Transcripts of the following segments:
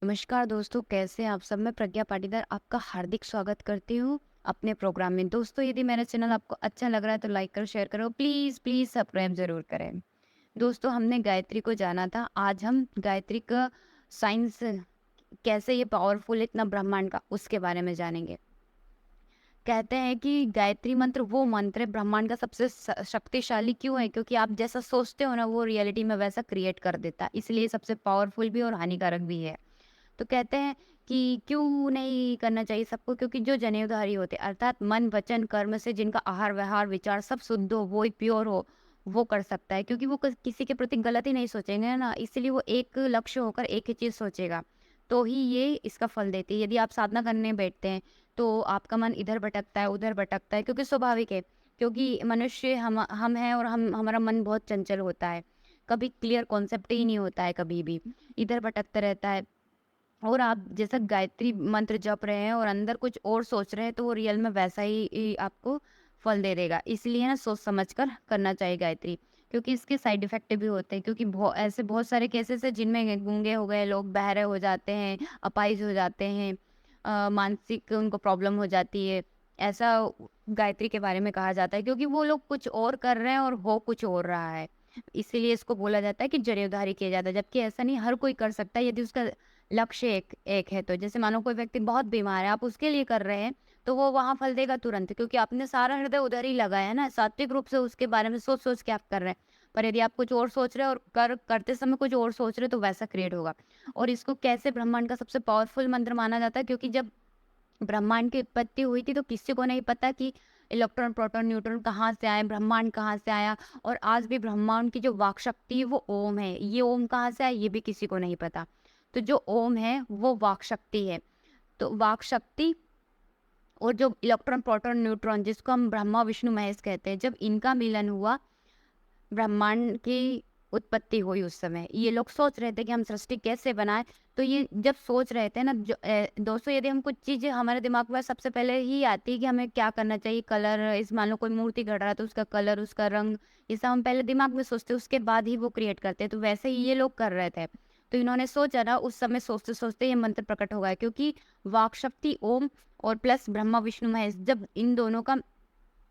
नमस्कार दोस्तों, कैसे हैं आप सब? मैं प्रज्ञा पाटीदार आपका हार्दिक स्वागत करती हूँ अपने प्रोग्राम में। दोस्तों, यदि मेरा चैनल आपको अच्छा लग रहा है तो लाइक करो, शेयर करो, प्लीज़ प्लीज़ सब्सक्राइब ज़रूर करें। दोस्तों, हमने गायत्री को जाना था, आज हम गायत्री का साइंस कैसे ये पावरफुल है इतना ब्रह्मांड का, उसके बारे में जानेंगे। कहते हैं कि गायत्री मंत्र वो मंत्र है ब्रह्मांड का सबसे शक्तिशाली क्यों है? क्योंकि आप जैसा सोचते हो ना, वो रियलिटी में वैसा क्रिएट कर देता है, इसलिए सबसे पावरफुल भी और हानिकारक भी है। तो कहते हैं कि क्यों नहीं करना चाहिए सबको, क्योंकि जो जनेऊधारी होते हैं अर्थात मन वचन कर्म से जिनका आहार व्यवहार विचार सब शुद्ध हो, वो ही प्योर हो, वो कर सकता है, क्योंकि वो किसी के प्रति गलत ही नहीं सोचेंगे ना, इसलिए वो एक लक्ष्य होकर एक ही चीज सोचेगा, तो ही ये इसका फल देती है। यदि आप साधना करने बैठते हैं तो आपका मन इधर भटकता है उधर भटकता है, क्योंकि स्वाभाविक है, क्योंकि मनुष्य हम हैं और हम हमारा मन बहुत चंचल होता है, कभी क्लियर कॉन्सेप्ट ही नहीं होता है, कभी भी इधर भटकता रहता है। और आप जैसा गायत्री मंत्र जप रहे हैं और अंदर कुछ और सोच रहे हैं, तो वो रियल में वैसा ही आपको फल दे देगा। इसलिए ना सोच समझ कर करना चाहिए गायत्री, क्योंकि इसके साइड इफेक्ट भी होते हैं, क्योंकि ऐसे बहुत सारे केसेस है जिनमें गूंगे हो गए लोग, बहरे हो जाते हैं, अपाहिज हो जाते हैं, मानसिक उनको प्रॉब्लम हो जाती है। ऐसा गायत्री के बारे में कहा जाता है, क्योंकि वो लोग कुछ और कर रहे हैं और हो कुछ और रहा है, इसीलिए इसको बोला जाता है कि जरियोधारी किया जाता है। जबकि ऐसा नहीं, हर कोई कर सकता है यदि उसका लक्ष्य एक एक है। तो जैसे मानो कोई व्यक्ति बहुत बीमार है, आप उसके लिए कर रहे हैं, तो वो वहां फल देगा तुरंत, क्योंकि आपने सारा हृदय उधर ही लगाया है ना, सात्विक रूप से उसके बारे में सोच सोच के आप कर रहे हैं। पर यदि आप कुछ और सोच रहे हैं और करते समय कुछ और सोच रहे हैं, तो वैसा क्रिएट होगा। और इसको कैसे ब्रह्मांड का सबसे पावरफुल मंत्र माना जाता है, क्योंकि जब ब्रह्मांड की उत्पत्ति हुई थी तो किसी को नहीं पता कि इलेक्ट्रॉन प्रोटॉन न्यूट्रॉन कहाँ से आए, ब्रह्मांड कहाँ से आया। और आज भी ब्रह्मांड की जो वाक शक्ति है वो ओम है, ये ओम कहाँ से आया ये भी किसी को नहीं पता। तो जो ओम है वो वाक शक्ति है। तो वाक शक्ति और जो इलेक्ट्रॉन प्रोटॉन न्यूट्रॉन, जिसको हम ब्रह्मा विष्णु महेश कहते हैं, जब इनका मिलन हुआ, ब्रह्मांड की उत्पत्ति हुई। उस समय ये लोग सोच रहे थे कि हम सृष्टि कैसे बनाएं। तो ये जब सोच रहे थे ना, दोस्तों, यदि हम कुछ चीजें हमारे दिमाग में सबसे पहले ही आती है कि हमें क्या करना चाहिए, कलर, इस मान लो कोई मूर्ति गढ़ रहा है तो उसका कलर, उसका रंग, ये सब हम पहले दिमाग में सोचते हैं, उसके बाद ही वो क्रिएट करते हैं। तो वैसे ही ये लोग कर रहे थे। तो इन्होंने सोचा ना, उस समय सोचते सोचते ये मंत्र प्रकट हो गया, क्योंकि वाक शक्ति ओम और प्लस ब्रह्मा विष्णु महेश, जब इन दोनों का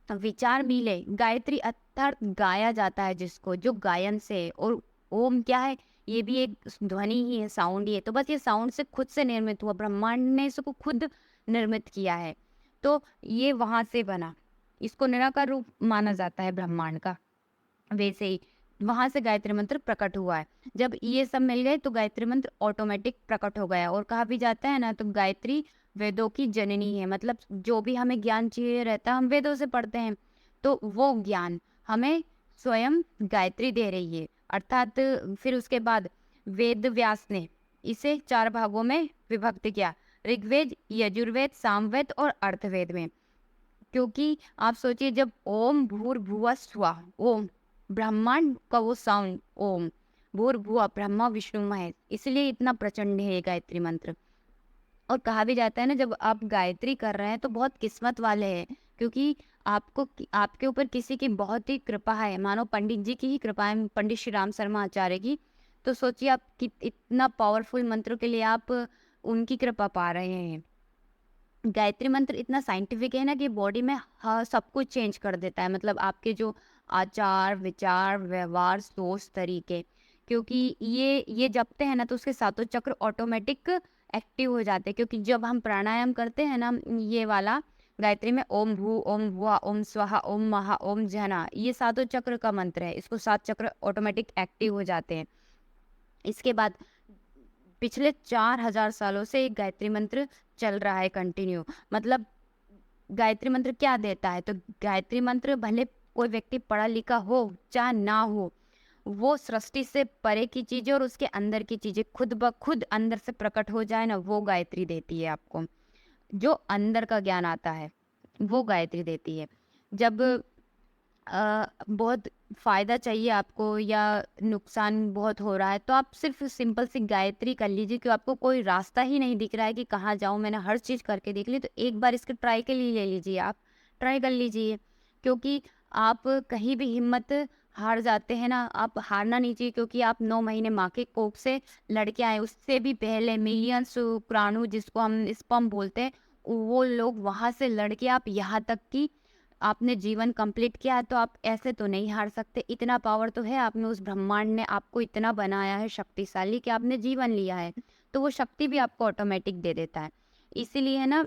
विचार मिले, गायत्री अर्थात गाया जाता है जिसको, जो गायन से। और ओम क्या है? ये भी एक ध्वनि ही है, साउंड ही है। तो बस ये साउंड से खुद से निर्मित हुआ, ब्रह्मांड ने इसको खुद निर्मित किया है, तो ये वहां से बना। इसको निराकार रूप माना जाता है ब्रह्मांड का। वैसे ही वहां से गायत्री मंत्र प्रकट हुआ है। जब ये सब मिल गए तो गायत्री मंत्र ऑटोमेटिक प्रकट हो गया। और कहा भी जाता है ना, तो गायत्री वेदों की जननी है, मतलब जो भी हमें ज्ञान चाहिए रहता है हम वेदों से पढ़ते हैं, तो वो ज्ञान हमें स्वयं गायत्री दे रही है। अर्थात फिर उसके बाद वेद व्यास ने इसे 4 भागों में विभक्त किया, ऋग्वेद, यजुर्वेद, सामवेद और अर्थवेद में। क्योंकि आप सोचिए, जब ओम भूर्भुवः स्वः, ओम ब्रह्मांड का वो साउंड, ओम भूर्भुवः ब्रह्मा विष्णु महेश, इसलिए इतना प्रचंड है ये गायत्री मंत्र। और कहा भी जाता है ना, जब आप गायत्री कर रहे हैं तो बहुत किस्मत वाले हैं, क्योंकि आपके ऊपर किसी की बहुत ही कृपा है। मानो पंडित जी की ही कृपा है, पंडित श्री राम शर्मा आचार्य की। तो सोचिए आप कि इतना पावरफुल मंत्र के लिए आप उनकी कृपा पा रहे हैं। गायत्री मंत्र इतना साइंटिफिक है ना कि बॉडी में हाँ सब कुछ चेंज कर देता है, मतलब आपके जो आचार विचार व्यवहार सोच तरीके, क्योंकि ये जपते हैं ना तो उसके सातों चक्र ऑटोमेटिक एक्टिव हो जाते हैं। क्योंकि जब हम प्राणायाम करते हैं ना, ये वाला गायत्री में ओम भू ओम भुआ ओम स्वाहा ओम महा ओम जहना, ये सातों चक्र का मंत्र है, इसको 7 चक्र ऑटोमेटिक एक्टिव हो जाते हैं। इसके बाद पिछले 4000 सालों से एक गायत्री मंत्र चल रहा है कंटिन्यू। मतलब गायत्री मंत्र क्या देता है? तो गायत्री मंत्र भले कोई व्यक्ति पढ़ा लिखा हो चाहे ना हो, वो सृष्टि से परे की चीजें और उसके अंदर की चीजें खुद ब खुद अंदर से प्रकट हो जाए ना, वो गायत्री देती है आपको। जो अंदर का ज्ञान आता है वो गायत्री देती है। जब बहुत फायदा चाहिए आपको या नुकसान बहुत हो रहा है, तो आप सिर्फ सिंपल सी गायत्री कर लीजिए। कि आपको कोई रास्ता ही नहीं दिख रहा है कि कहाँ जाऊँ, मैंने हर चीज़ करके देख ली, तो एक बार इसके ट्राई के लिए ले लीजिए, आप ट्राई कर लीजिए। क्योंकि आप कहीं भी हिम्मत हार जाते हैं ना, आप हारना नहीं चाहिए, क्योंकि आप 9 महीने माँ के कोख से लड़के आए, उससे भी पहले मिलियंस शुक्राणु जिसको हम स्पर्म बोलते हैं, वो लोग वहाँ से लड़के आप यहाँ तक कि आपने जीवन कंप्लीट किया है, तो आप ऐसे तो नहीं हार सकते। इतना पावर तो है आप में, उस ब्रह्मांड ने आपको इतना बनाया है शक्तिशाली कि आपने जीवन लिया है, तो वो शक्ति भी आपको ऑटोमेटिक दे देता है। इसीलिए है ना,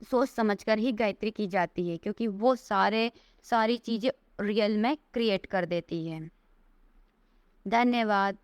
सोच समझकर ही गायत्री की जाती है, क्योंकि वो सारी चीज़ें रियल में क्रिएट कर देती है। धन्यवाद।